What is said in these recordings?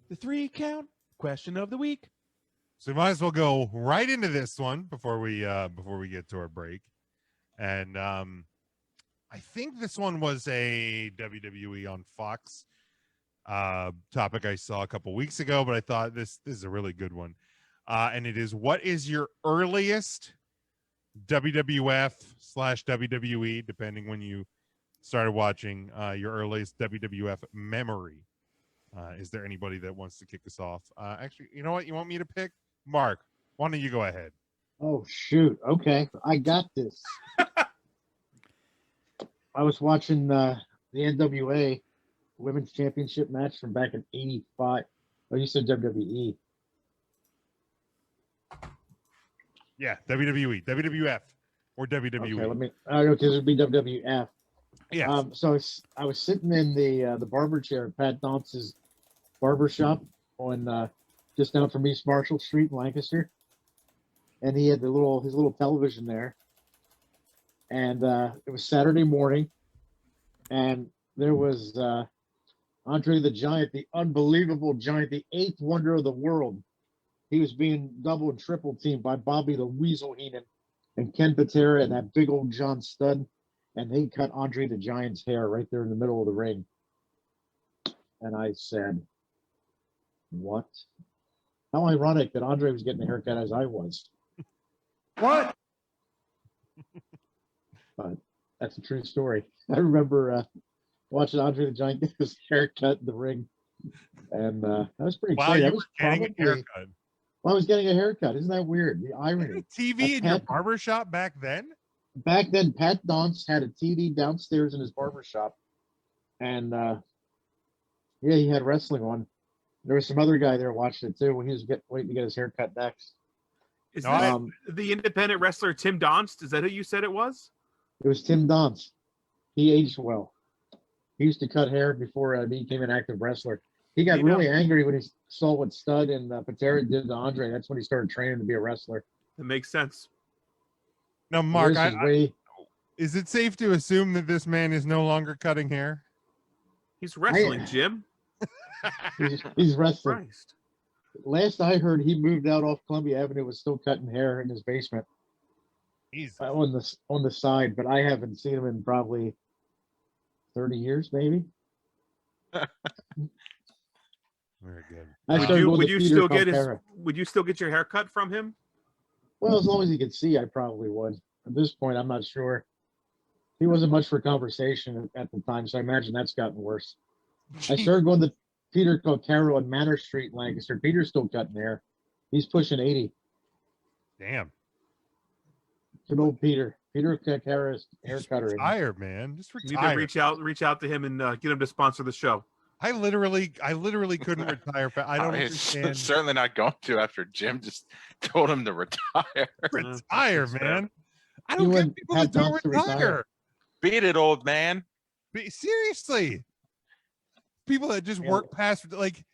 The 3-count question of the week. So we might as well go right into this one before we get to our break. And I think this one was a WWE on Fox topic I saw a couple weeks ago, but I thought this is a really good one. And it is, what is your earliest WWF/WWE, depending when you started watching, your earliest WWF memory? Is there anybody that wants to kick us off? Actually, you know what? You want me to pick? Mark, why don't you go ahead? Oh, shoot. Okay. I got this. I was watching the NWA Women's Championship match from back in 85. Oh, you said WWE. Yeah, WWE, WWF, or WWE. Okay, let me. Because it would be WWF. Yeah. So I was sitting in the barber chair at Pat Dance's barber shop on just down from East Marshall Street in Lancaster, and he had his little television there, and it was Saturday morning, and there was Andre the Giant, the unbelievable Giant, the eighth wonder of the world. He was being double and triple teamed by Bobby the Weasel Heenan and Ken Patera and that big old John Studd. And they cut Andre the Giant's hair right there in the middle of the ring. And I said, what? How ironic that Andre was getting a haircut as I was. What? But that's a true story. I remember watching Andre the Giant get his haircut in the ring. And that was pretty exciting. While you were getting a haircut. Well, I was getting a haircut. Isn't that weird? The irony. TV in your barbershop back then? Back then, Pat Dance had a TV downstairs in his barbershop. And, yeah, he had wrestling on. There was some other guy there watching it, too, when he was waiting to get his haircut next. Is this the independent wrestler Tim Donst? Is that who you said it was? It was Tim Donst. He aged well. He used to cut hair before he became an active wrestler. He got really angry when he saw what Studd and Patera did to Andre. That's when he started training to be a wrestler. That makes sense. Now, Mark, is it safe to assume that this man is no longer cutting hair? He's wrestling, Jim. He's wrestling. Christ. Last I heard, he moved out off Columbia Avenue, was still cutting hair in his basement. On the side, but I haven't seen him in probably 30 years, maybe. Very good. Would you still get your hair cut from him? Well, as long as he could see, I probably would. At this point, I'm not sure. He wasn't much for conversation at the time, so I imagine that's gotten worse. I started going to Peter Cocaro on Manor Street in Lancaster. Peter's still cutting hair. He's pushing 80. Damn. Good old Peter. Peter Cocaro's hair cutter. Retire, man. Just retire. You need to reach out to him and get him to sponsor the show. I literally couldn't retire. I don't understand. Certainly not going to after Jim just told him to retire. Retire, man. I don't get people that don't retire. Beat it, old man. Seriously. People that just work past, like,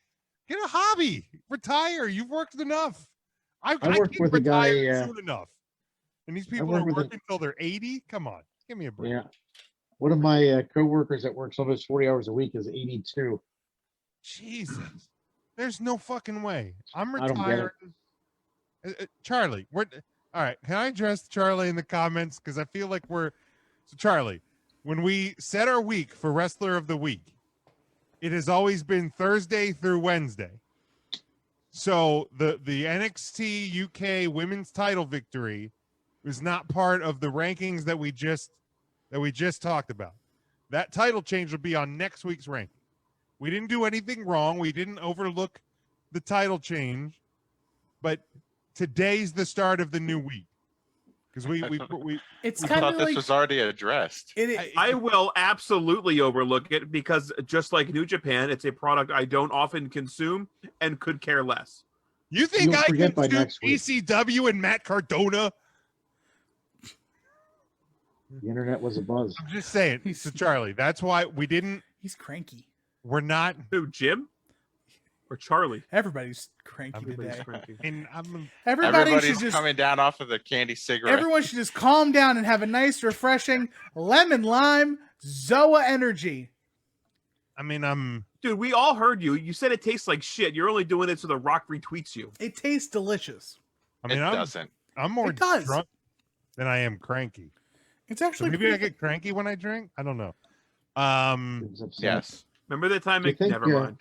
get a hobby. Retire. You've worked enough. I worked with a guy soon enough. And these people are working until they're 80? Come on. Give me a break. Yeah. One of my coworkers that works almost 40 hours a week is 82. Jesus. There's no fucking way. I'm retired. Charlie, all right. Can I address Charlie in the comments? Because I feel like so Charlie, when we set our week for Wrestler of the Week, it has always been Thursday through Wednesday. So the NXT UK women's title victory was not part of the rankings that we just talked about. That title change will be on next week's ranking. We didn't do anything wrong. We didn't overlook the title change, but today's the start of the new week. Because we thought this was already addressed. I will absolutely overlook it because just like New Japan, it's a product I don't often consume and could care less. You think I consume ECW and Matt Cardona? The internet was a buzz. I'm just saying. So Charlie, that's why we didn't. He's cranky. We're not. Who, Jim? Or Charlie? Everybody's cranky today. Cranky. And everybody's coming down off of the candy cigarette. Everyone should just calm down and have a nice, refreshing lemon lime Zoa energy. I mean, Dude, we all heard you. You said it tastes like shit. You're only doing it so The Rock retweets you. It tastes delicious. I mean, it I'm doesn't. more It does. drunk than I am cranky. It's So actually maybe I pretty get cranky when I drink. I don't know. It was upset. Yes. Remember that time? Do you think, Never mind.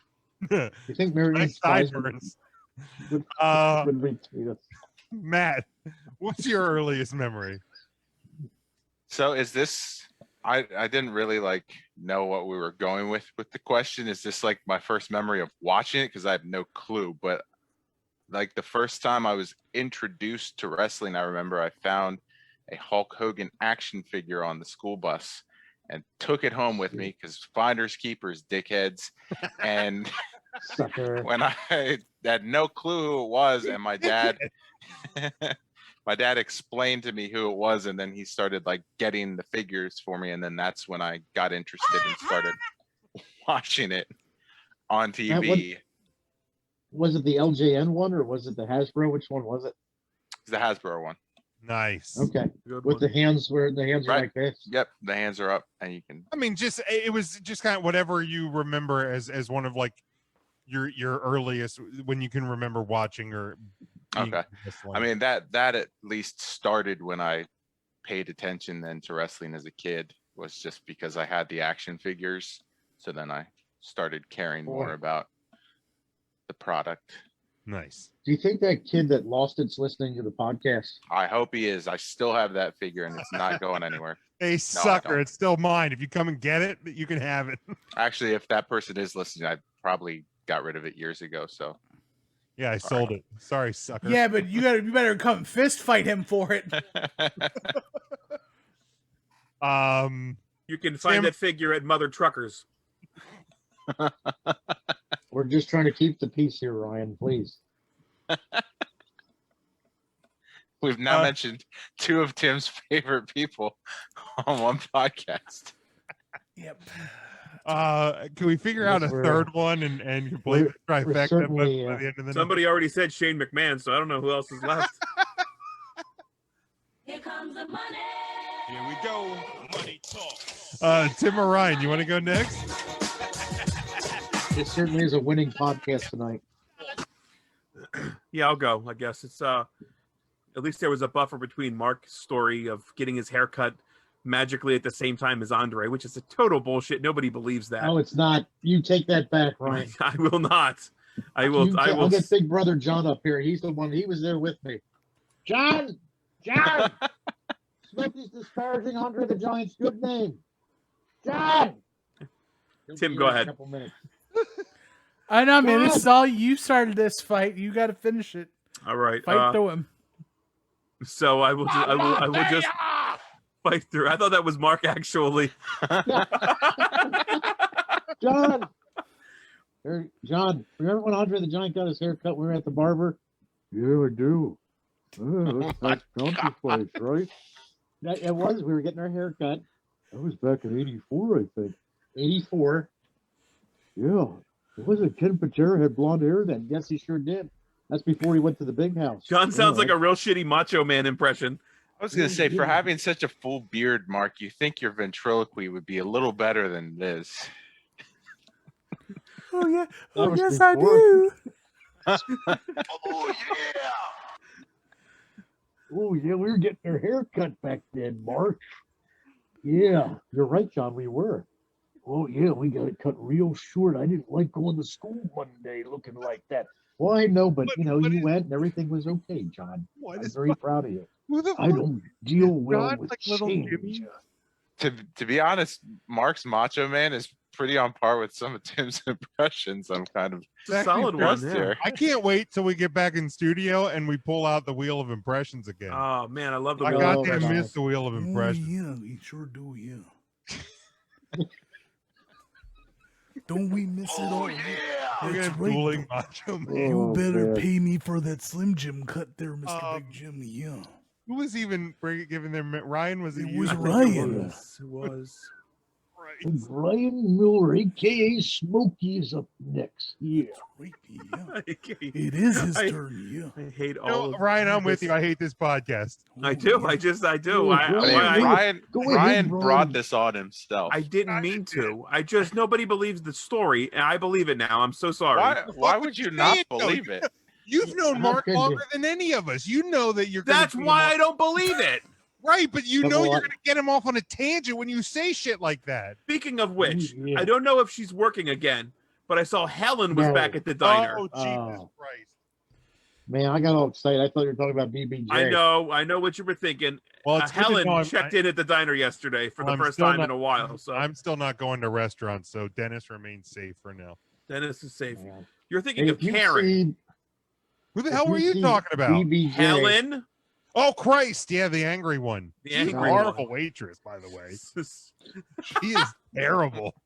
You think Marion Nice Spies sideburns. would retweet us? Matt, what's your earliest memory? So is this? I didn't really like know what we were going with the question. Is this like my first memory of watching it? Because I have no clue. But like the first time I was introduced to wrestling, I remember I found a Hulk Hogan action figure on the school bus and took it home with me because finders keepers, dickheads. And Sucker. when I had no clue who it was, and my dad explained to me who it was, and then he started like getting the figures for me, and then that's when I got interested and started watching it on TV. Was it the LJN one or was it the Hasbro? Which one was it? It's the Hasbro one. Nice. Okay, Good with one. the hands where the hands are Right. like this. Yep, the hands are up, and you can. I mean, it was just kind of whatever you remember as one of like your earliest when you can remember watching or. being Okay. wrestling. I mean that at least started when I paid attention then to wrestling as a kid, was just because I had the action figures. So then I started caring more about the product. nice. Do you think that kid that lost it's listening to the podcast? I hope he is. I still have that figure, and it's not going anywhere. Hey, I sucker! don't. It's still mine. If you come and get it, you can have it. Actually, if that person is listening, I probably got rid of it years ago. So Yeah, I sold it. Sorry, sucker. Yeah, but you better come fist fight him for it. You can find Tim- that figure at Mother Truckers. We're just trying to keep the peace here, Ryan. Please. we've now mentioned two of Tim's favorite people on one podcast. Yep. Can we figure out a We're- third one and complete the we're trifecta certainly, by the end of the night? Somebody already said Shane McMahon, so I don't know who else is left. Here comes the money. Here we go. Money talk. Tim or Ryan, you want to go next? It certainly is a winning podcast tonight. Yeah, I'll go. I guess it's at least there was a buffer between Mark's story of getting his haircut magically at the same time as Andre, which is a total bullshit. Nobody believes that. Oh, it's not. You take that back, Ryan. I will not. I will. I'll get Big Brother John up here. He's the one. He was there with me. John. Smith is disparaging Andre the Giant's good name. John. He'll Tim, be go here in a ahead. couple minutes. I know, man. Go This is all you started this fight. You got to finish it. All right. Fight through him. So I will. I will just fight through. I thought that was Mark actually. John. John, remember when Andre the Giant got his hair cut? We were at the barber. Yeah, I do. That's my Country place, right? It was. We were getting our hair cut. That was back in '84, I think. '84. Yeah. It wasn't Ken Patera had blonde hair then. Yes, he sure did. That's before he went to the big house. John sounds like a real shitty Macho Man impression. I was going to say, for Yeah. having such a full beard, Mark, you think your ventriloquy would be a little better than this. Oh yeah. That Oh was yes, I before. do. Oh, yeah, we were getting our hair cut back then, Mark. Yeah, you're right, John, we were. Oh, yeah, we got it cut real short. I didn't like going to school one day looking like that. Well, I know, but, you went and everything was okay, John. What I'm is very proud of you. who the I don't deal well John, with like little change. Jimmy? To be honest, Mark's Macho Man is pretty on par with some of Tim's impressions. I'm kind of It's a solid one. impressed Yeah. here. I can't wait till we get back in studio and we pull out the wheel of impressions again. Oh man, I love the I wheel got of goddamn impressions. miss the wheel of impressions. yeah, we sure do. Yeah. Don't we miss it all? We're gonna have dueling Macho Man. You better man. pay me for that Slim Jim cut there, Mr. Big Jim. Yeah. Who was even giving them? Ryan was It you? was I think Ryan. It was. Right. And Brian Miller, aka Smokey, is up next. Yeah. Right, yeah. Okay. It is his I- turn, yeah. I hate You know, all of Ryan, I'm with this. you. I hate this podcast. I Oh, do. yeah. I do. Yeah, I Brian, mean, I, Ryan, Go ahead, Ryan Brian. brought this on himself. I didn't mean to. I just nobody believes the story, and I believe it now. I'm so sorry. Why would you not say it, though? believe it? You've known How Mark could you? longer than any of us. You know that you're gonna That's get him why off- I don't believe it. Right, but you But know well, you're I- gonna get him off on a tangent when you say shit like that. Speaking of which, Yeah. I don't know if she's working again, but I saw Helen was No. back at the diner. Oh, Jesus Oh. Christ. Man, I got all excited. I thought you were talking about BBJ. I know what you were thinking. Well, it's good to Helen know checked in at the diner yesterday for the I'm first still time not- in a while, so I'm still not going to restaurants, so Dennis remains safe for now. Dennis is safe. Man. You're thinking Hey, of Karen. Who the hell were you talking about? BBJ, Helen, Oh, Christ. Yeah, the angry one. the She's a angry horrible one. waitress, by the way. She is terrible.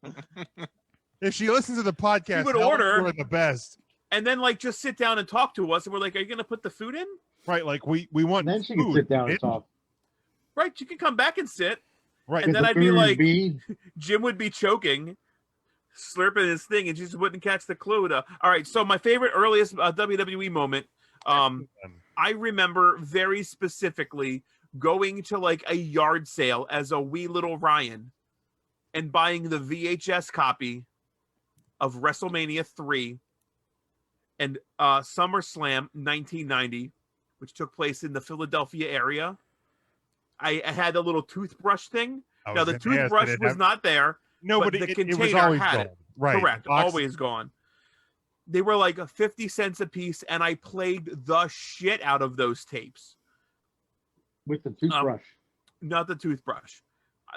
If she listens to the podcast, would Helen's order. doing the best. And then like just sit down and talk to us, and we're like, "Are you going to put the food in?" Right, like we want And then she food. can sit down and It- talk. Right, you can come back and sit. Right, And Could then the I'd be food like- be- Jim would be choking, slurping his thing, and she just wouldn't catch the clue. All right, so my favorite earliest WWE moment. I remember very specifically going to like a yard sale as a wee little Ryan and buying the VHS copy of WrestleMania 3 and SummerSlam 1990, which took place in the Philadelphia area. I had a little toothbrush thing. I Now, was the gonna ask, toothbrush did it was have- not there. No, but but the it was container always had gone. it. Right, Correct. box- Always gone. They were like 50 cents a piece, and I played the shit out of those tapes. with the toothbrush? Not the toothbrush.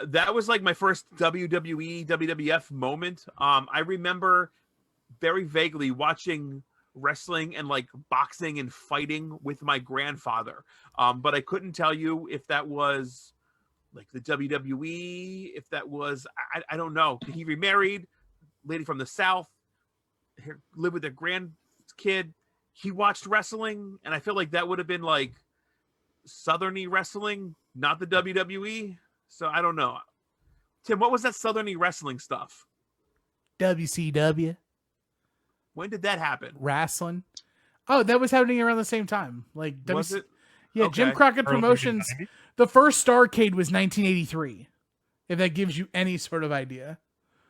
That was like my first WWE, WWF moment. I remember very vaguely watching wrestling and like boxing and fighting with my grandfather. But I couldn't tell you if that was like the WWE, if that was, I don't know. He remarried, lady from the South, lived with their grandkid. He watched wrestling, and I feel like that would have been like Southerny wrestling, not the WWE. So I don't know. Tim, what was that Southerny wrestling stuff? WCW When did that happen? wrestling. Oh, that was happening around the same time. Like Was it? Yeah, Jim Okay. Crockett Early Promotions. 90s? The first Starrcade was 1983. If that gives you any sort of idea.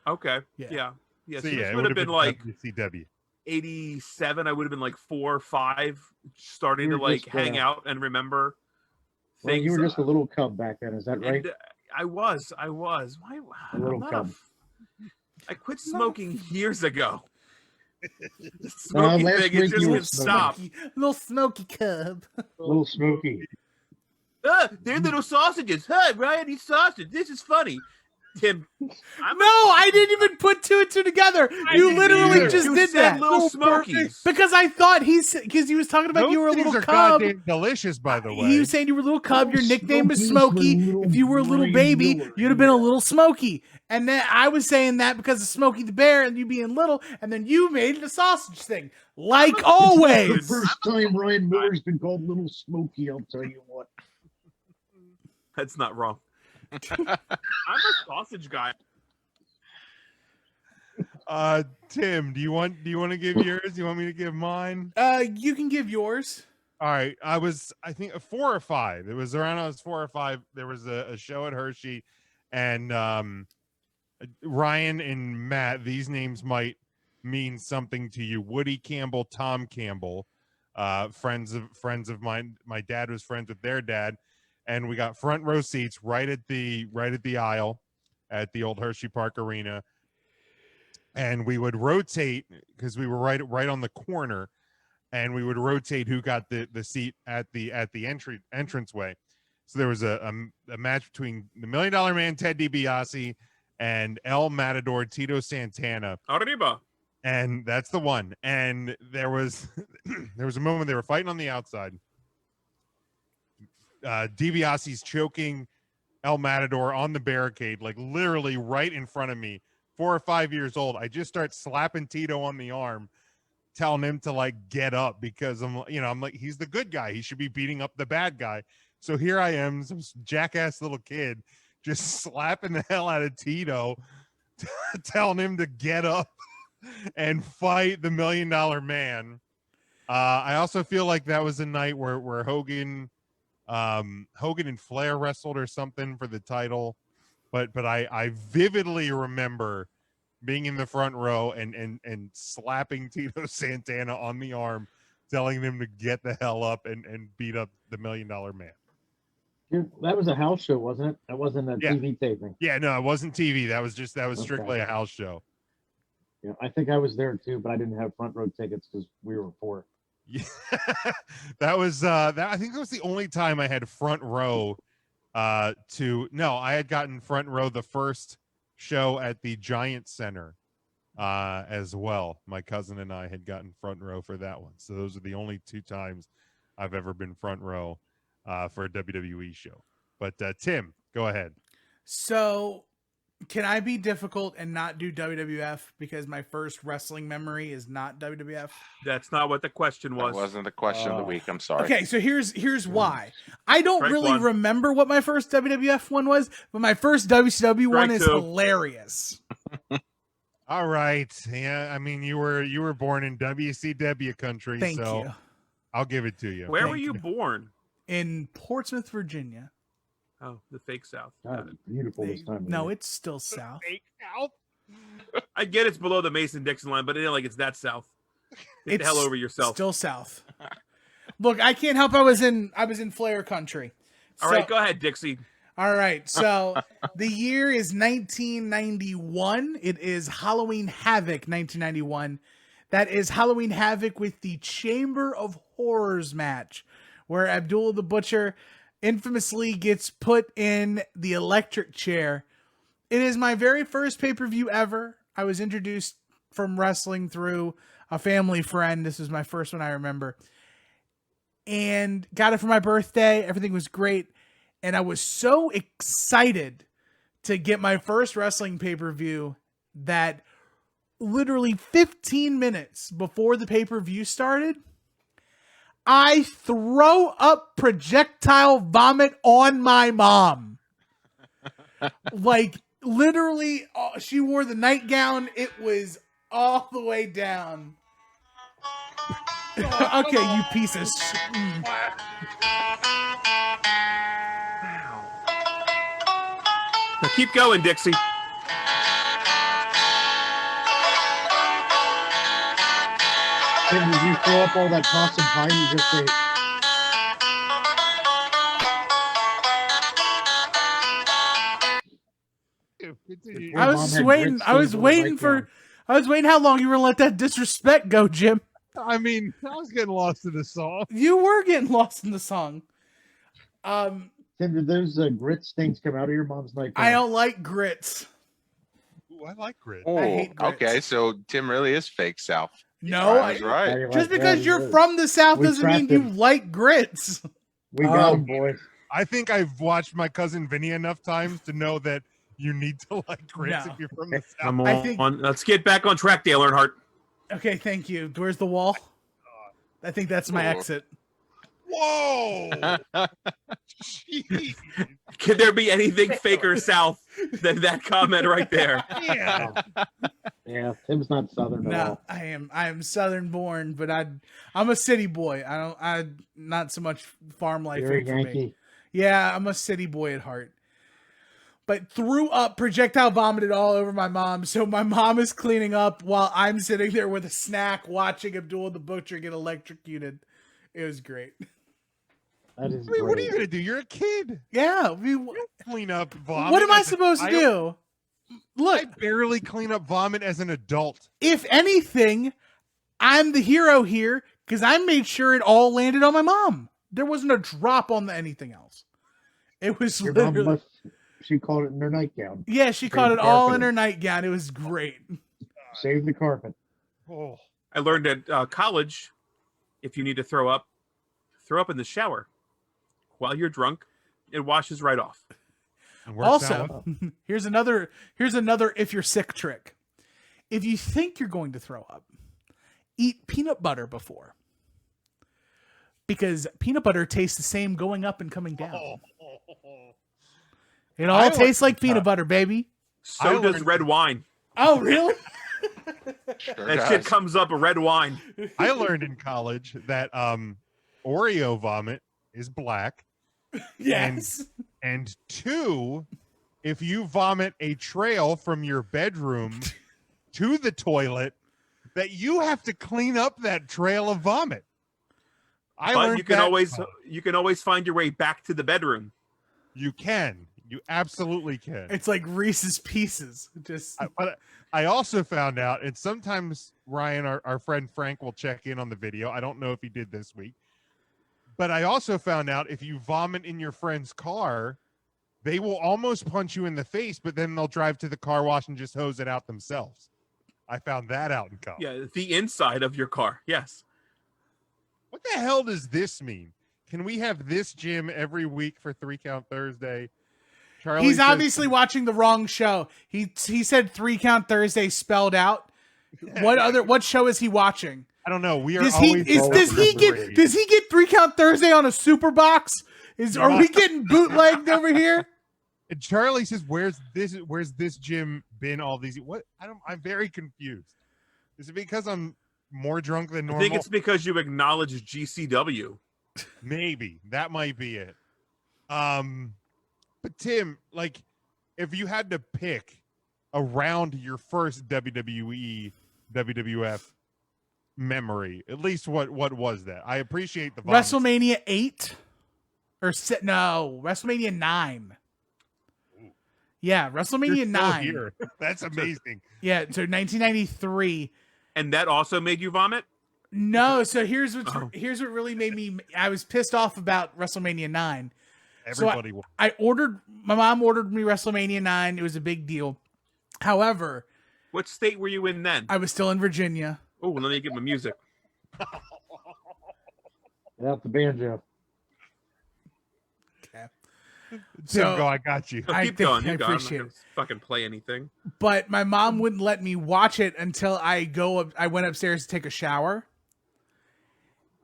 Okay. Yeah. Yeah. Yeah. So So yeah, this it would have been like WCW. 87. I would have been like 4 or 5, starting You to were like just, hang out and remember Well, things. you were just a little cub back then, is that right? And I was. Why? A little I'm not cub. I quit smoking years ago. The No, smoking last thing, it week just you were won't stop. Little smoky cub. Little Smoky. They're little sausages. Hey, Ryan, eat sausage. This is funny. Tim, No, I didn't even put two and two together. You didn't literally either. just you did said that. little So perfect. smokies. Because I thought because he was talking about Those you were a things little are cub. goddamn delicious, by the way. He was saying you were a little cub. Your Little nickname was Smokies Smokey. were little If you were a little Brian baby, Miller, you'd have been a yeah. little Smokey. And then I was saying that because of Smokey the Bear and you being little, and then you made the sausage thing. Like The always. first time Ryan Miller's been called Little Smoky, I'll tell you what. That's not wrong. I'm a sausage guy. Tim, do you want to give yours? Do you want me to give mine? You can give yours. All right. I think 4 or 5. It was around I was 4 or 5. There was a show at Hershey, and Ryan and Matt, these names might mean something to you. Woody Campbell, Tom Campbell, friends of mine. My dad was friends with their dad, and we got front row seats right at the aisle at the old Hershey Park Arena. And we would rotate because we were right on the corner, and we would rotate who got the seat at the entranceway. So there was a match between the $1 Million Man Ted DiBiase and El Matador Tito Santana, Arriba. and that's the one. And there was a moment they were fighting on the outside. DiBiase's choking El Matador on the barricade, like literally right in front of me. 4 or 5 years old. I just start slapping Tito on the arm, telling him to like get up because I'm like, he's the good guy. He should be beating up the bad guy. So here I am, some jackass little kid, just slapping the hell out of Tito telling him to get up and fight the $1 Million Man. I also feel like that was a night where Hogan and Flair wrestled or something for the title, but I vividly remember being in the front row and slapping Tito Santana on the arm, telling them to get the hell up and beat up the $1 Million Man. That was a house show, wasn't it? That wasn't a Yeah. TV taping. Yeah, no, it wasn't TV. That was strictly a house show. Yeah, I think I was there too, but I didn't have front row tickets because we were poor. Yeah, that was I think that was the only time I had front row. I had gotten front row the first show at the Giant Center as well. My cousin and I had gotten front row for that one. So those are the only 2 times I've ever been front row for a WWE show. But Tim, go ahead. So, can I be difficult and not do WWF because my first wrestling memory is not WWF? That's not what the question That was. wasn't the question of the week. I'm sorry. Okay, so here's why. I don't Strike really one. remember what my first WWF one was, but my first WCW one Strike is two. hilarious. All right. Yeah, I mean you were born in WCW country, Thank so you. I'll give it to you. Where Thank were you you. born? In Portsmouth, Virginia. Oh, the fake South. God, Got it. it's beautiful this time. of No, year. it's still south. Fake South? I get it's below the Mason-Dixon line, but it ain't like it's that south. Get the hell over yourself. Still south. Look, I can't help. I was in Flair country. All right, go ahead, Dixie. All right, so the year is 1991. It is Halloween Havoc 1991. That is Halloween Havoc with the Chamber of Horrors match, where Abdullah the Butcher infamously gets put in the electric chair. It is my very first pay-per-view ever. I was introduced from wrestling through a family friend. This was my first one I remember. And got it for my birthday. Everything was great. And I was so excited to get my first wrestling pay-per-view that literally 15 minutes before the pay-per-view started, I throw up projectile vomit on my mom. Like, literally, she wore the nightgown. It was all the way down. Okay, you piece of shit. Now keep going, Dixie. Tim, did you throw up all that possum pie you just ate? Continue. I was Mom just had waiting. grits I was too, but waiting like, for. I was waiting how long you were gonna let that disrespect go, Jim. I mean, I was getting lost in the song. You were getting lost in the song. Tim, did those grits things come out of your mom's night? I don't like grits. Ooh, I like grit. Oh, hate grits. okay. So Tim really is fake South. No, I was right. just because you're from the South We doesn't mean trapped you him. like grits. We got them, boys. I think I've watched my cousin Vinny enough times to know that you need to like grits No. if you're from the South. Come I on. think- Let's get back on track, Dale Earnhardt. Okay, thank you. Where's the wall? I think that's my Cool. exit. Whoa! Jeez. Can there be anything faker South than that comment right there? Yeah. Yeah, Tim's not Southern at No, all. I am Southern born, but I'm a city boy. I not so much farm life You're a for me. Yankee. Yeah, I'm a city boy at heart. But threw up, projectile vomited all over my mom. So my mom is cleaning up while I'm sitting there with a snack watching Abdullah the Butcher get electrocuted. It was great. That is I mean, what are great. you gonna do? You're a kid. Yeah. Clean up vomit. What am I as an supposed to adult? do? I Look, barely clean up vomit as an adult. if anything, I'm the hero here because I made sure it all landed on my mom. There wasn't a drop on anything else. It was Your mom literally. she called it in her nightgown. Yeah, she caught the it all in carpet. her nightgown. It was great. Save the carpet. Oh, I learned at college, if you need to throw up in the shower while you're drunk. It washes right off. it works out Also, well. here's another if you're sick trick. If you think you're going to throw up, eat peanut butter before. Because peanut butter tastes the same going up and coming down. It all I tastes like learned, peanut butter, baby. So I does learned- red wine. Oh, really? Sure That shit does. comes up a red wine. I learned in college that Oreo vomit is black, Yes. and two, if you vomit a trail from your bedroom to the toilet, that you have to clean up that trail of vomit. I But learned you can that- always find your way back to the bedroom. You can. You absolutely can. It's like Reese's Pieces. Just But I also found out, and sometimes Ryan, our friend Frank, will check in on the video. I don't know if he did this week, but I also found out if you vomit in your friend's car, they will almost punch you in the face, but then they'll drive to the car wash and just hose it out themselves. I found that out in college. Yeah, the inside of your car. Yes. What the hell does this mean? Can we have this gym every week for 3 Count Thursday? Charlie he's says- obviously watching the wrong show. He said 3 Count Thursday spelled out. What show is he watching? I don't know. We are Does he always does he get 3 Count Thursday on a super box? Are we getting bootlegged over here? And Charlie says, "Where's this gym been all these? What? I'm very confused. Is it because I'm more drunk than I normal? think it's because you acknowledge GCW. Maybe that might be it. But Tim, like, if you had to pick around your first WWE, WWF memory, at least what was that? I appreciate the vomits. WrestleMania 8 WrestleMania 9. Yeah, WrestleMania You're still 9. here. That's amazing. Yeah, so 1993. And that also made you vomit? No, so here's what Oh. really made me. I was pissed off about WrestleMania 9. Everybody will. My mom ordered me WrestleMania 9. It was a big deal. However, What state were you in then? I was still in Virginia. Oh, let me get my music. Without the banjo. Tim, go. I got you. No, I keep think- going. I You go. I'm not appreciate gonna it. fucking play anything. But my mom wouldn't let me watch it until I went upstairs to take a shower.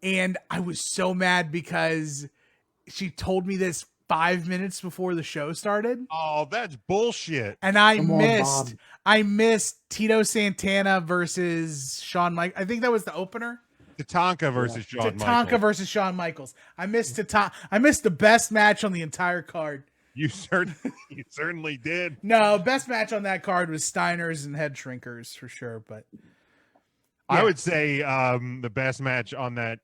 And I was so mad because she told me this 5 minutes before the show started. Oh, that's bullshit. And I Come on, Mom. missed Tito Santana versus Shawn Michaels. I think that was the opener. Tatanka versus Shawn Tatanka Michaels. versus Shawn Michaels. I missed the best match on the entire card. You certainly did. No, best match on that card was Steiners and Head Shrinkers for sure. But I Yeah. would say the best match on that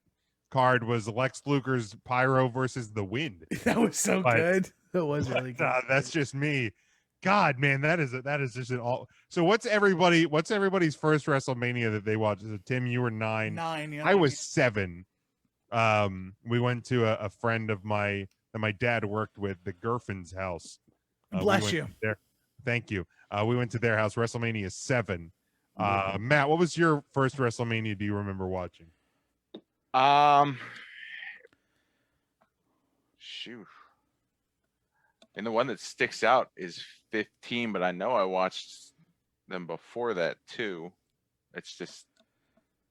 card was Lex Luger's Pyro versus The Wind. that was so But- good. That was really good. That's just me. God, man, that is just an all. So what's everybody's first WrestleMania that they watched? Is it Tim? You were 9. 9. Yeah. I was 7. We went to a friend of my that my dad worked with, the Gerfin's house. We Bless went you. There. Thank you. We went to their house. WrestleMania 7. Matt, what was your first WrestleMania? Do you remember watching? Shoot. And the one that sticks out is 15, but I know I watched them before that too. It's just,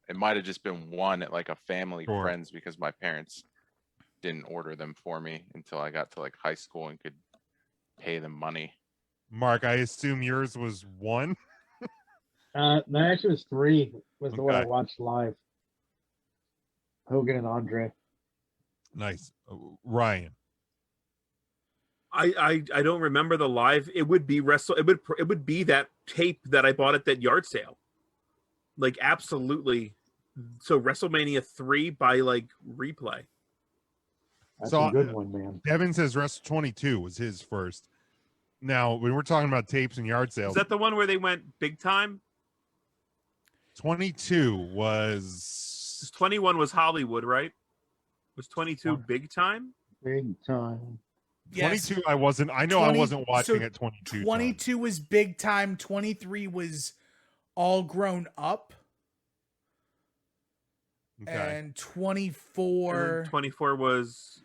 it might have just been one at like a family Sure. friends because my parents didn't order them for me until I got to like high school and could pay them money. Mark, I assume yours was 1. No, actually, it was 3. Was the one I Okay. watched live. Hogan and Andre. Nice. Ryan. I don't remember the live. It would be it would be that tape that I bought at that yard sale. Like absolutely. So WrestleMania 3 by like replay. That's So, a good one, man. Devin says Wrestle 22 was his first. Now, when we're talking about tapes and yard Is sales, that the one where they went big time? 22 was 'Cause 21 was Hollywood, right? Was 22 big time? Big time. Yes. 22. I wasn't. I know 20 I wasn't watching so at 22. 22 was big time. 23 was all grown up. Okay. And And 24, then 24 was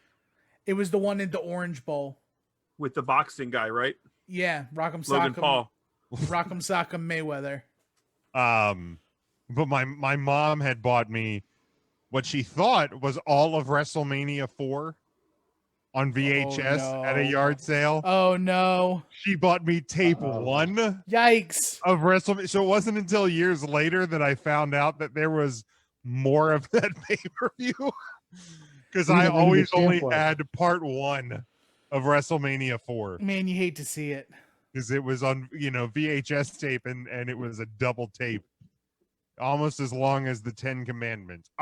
it was the one in the Orange Bowl. with the boxing guy, right? Yeah, Rock'em Logan Sock'em, Paul. Rock'em Sock'em Mayweather. But my mom had bought me what she thought was all of WrestleMania 4 on VHS at a no. yard sale. Oh no! She bought me tape Uh-oh. 1 Yikes! of WrestleMania. So it wasn't until years later that I found out that there was more of that pay-per-view. Because What do I you get always stamp only for? had part 1 of WrestleMania 4. Man, you hate to see it. Because it was on, VHS tape and it was a double tape. Almost as long as the 10 Commandments.